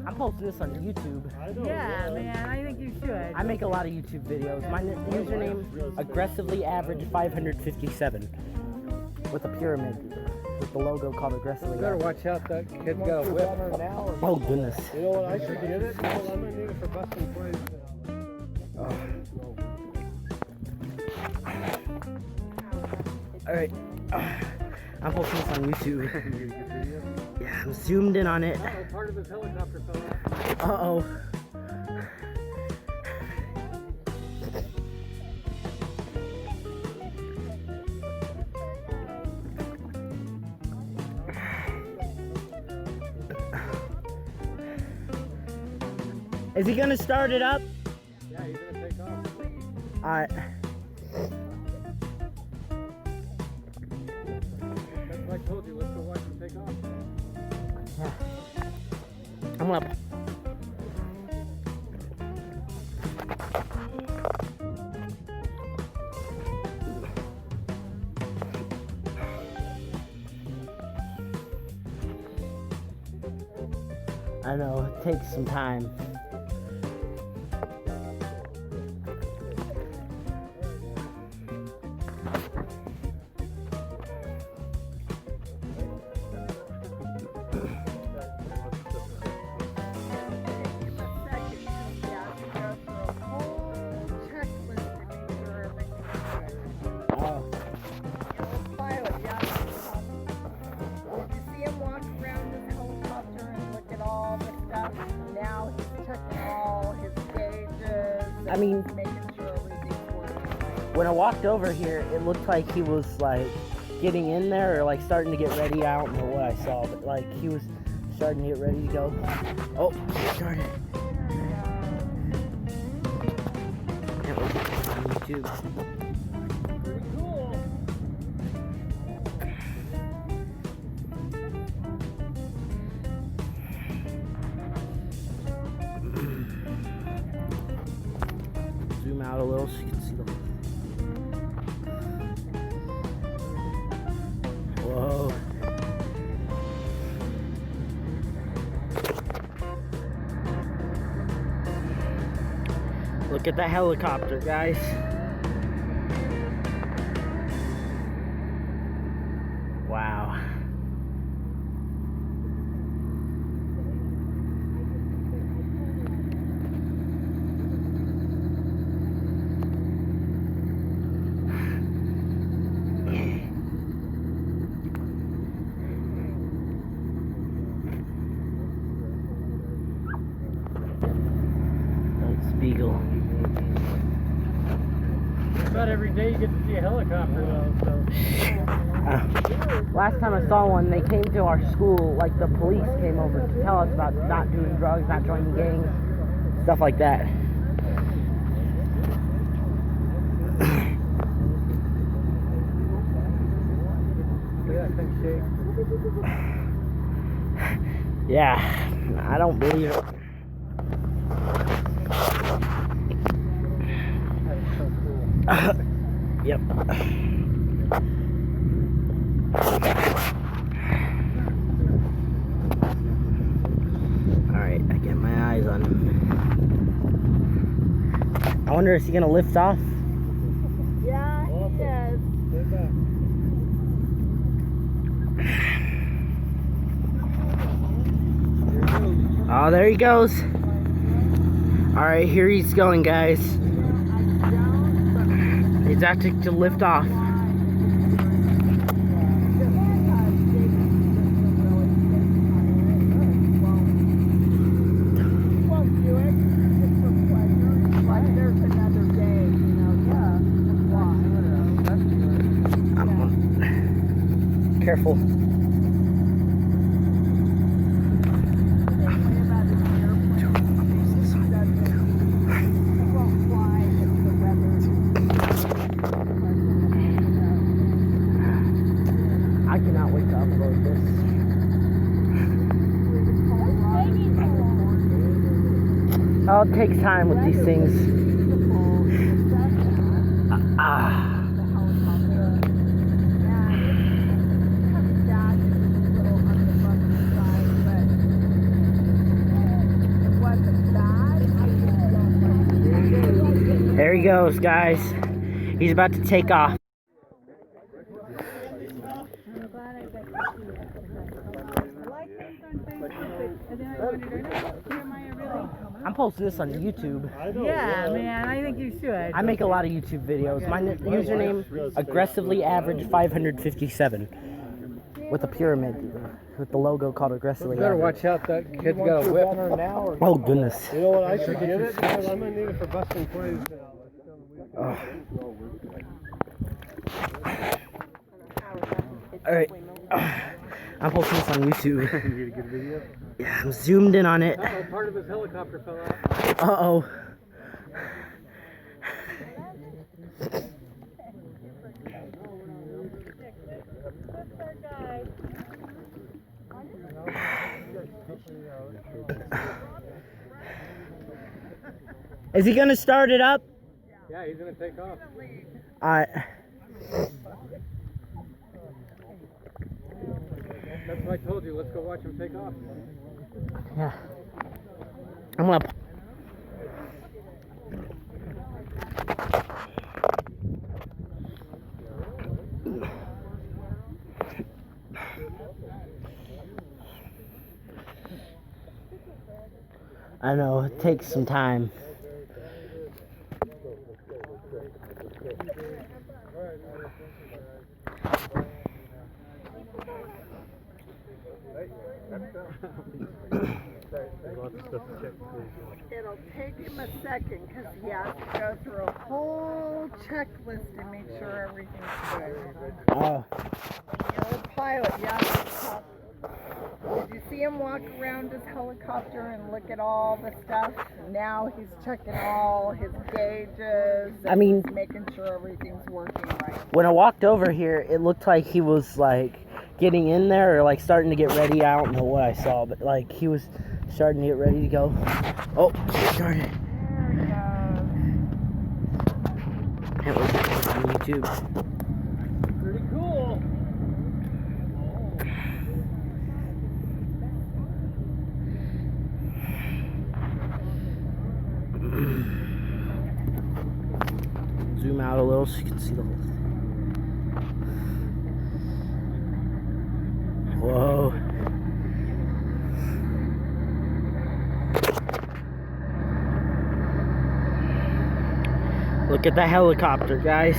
I'm posting this on YouTube. Yeah, man, I think you should. I make a lot of YouTube videos. My username, aggressively average 557, with a pyramid, with the logo called aggressively. You better watch out, that kid's got a whip. Oh goodness. You know what, I should get it? I'm gonna need it for busting plays. Alright. I'm posting this on YouTube. Yeah, I'm zoomed in on it. Part of his helicopter fell off. Uh-oh. Is he gonna start it up? Yeah, he's gonna take off. Alright. That's what I told you, let's go watch him take off. I'm gonna... I know, it takes some time. I mean, when I walked over here, it looked like he was like getting in there or like starting to get ready. I don't know what I saw, but like he was starting to get ready to go. Oh, he started. That was on YouTube. Pretty cool. Zoom out a little so you can see the... Whoa. Look at the helicopter, guys. Wow. Beagle. Not every day you get to see a helicopter though, so. Last time I saw one, they came to our school, like the police came over to tell us about not doing drugs, not joining gangs, stuff like that. Look at that thing shake. Yeah, I don't believe it. Yep. Alright, I get my eyes on him. I wonder, is he gonna lift off? Yeah, he is. Oh, there he goes. Alright, here he's going, guys. He's acting to lift off. Careful. I cannot wait to upload this. Oh, it takes time with these things. he goes, guys. He's about to take off. I'm posting this on YouTube. Yeah, man, I think you should. I make a lot of YouTube videos. My username, aggressively average 557. With a pyramid. With the logo called aggressively You better average. watch out, that kid's got a whip. Oh, goodness. You know what, I should get it, because I'm going to need it for busting plays now. Alright. I'm posting this on YouTube. You need to get a video? Yeah, I'm zoomed in on it. Oh, part of his helicopter fell out. Uh-oh. Is he gonna start it up? Yeah, he's going to take off. Alright. That's what I told you, let's go watch him take off. Yeah. I'm gonna... I know, it takes some time. It'll take him a second because he has to go through a whole checklist to make sure everything's good. Oh. The old pilot, yeah. Did you see him walk around his helicopter and look at all the stuff? Now he's checking all his gauges. I mean, he's making sure everything's working right. When I walked over here, it looked like he was like getting in there or like starting to get ready. I don't know what I saw, but like he was starting to get ready to go. Oh, started. There he goes. Can't wait to put it on YouTube. Pretty cool. Zoom out a little so you can see the whole thing. Whoa. Look at the helicopter, guys.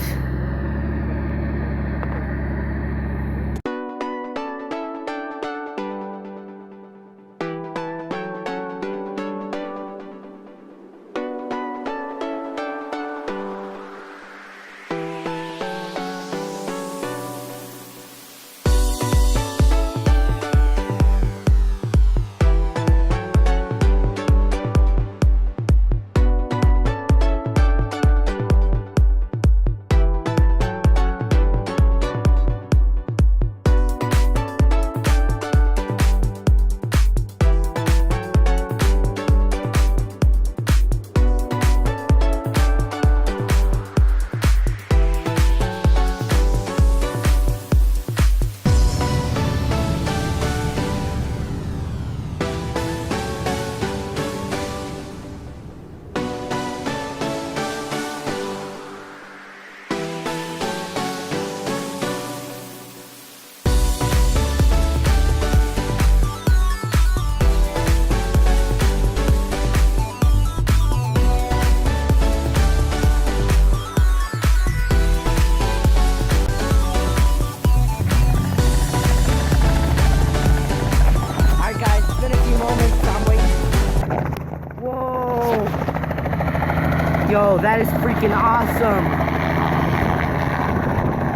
Yo, that is freaking awesome.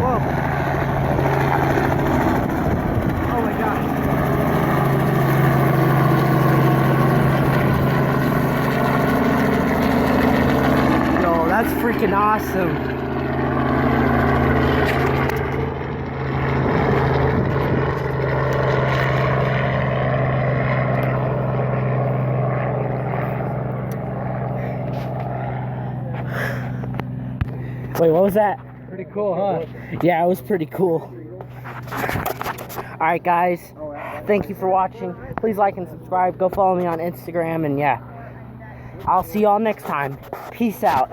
Whoa. Oh my gosh. Yo, that's freaking awesome. Wait, what was that? Pretty cool, huh? Yeah, it was pretty cool. Alright guys, thank you for watching. Please like and subscribe. Go follow me on Instagram, and yeah, I'll see y'all next time. Peace out.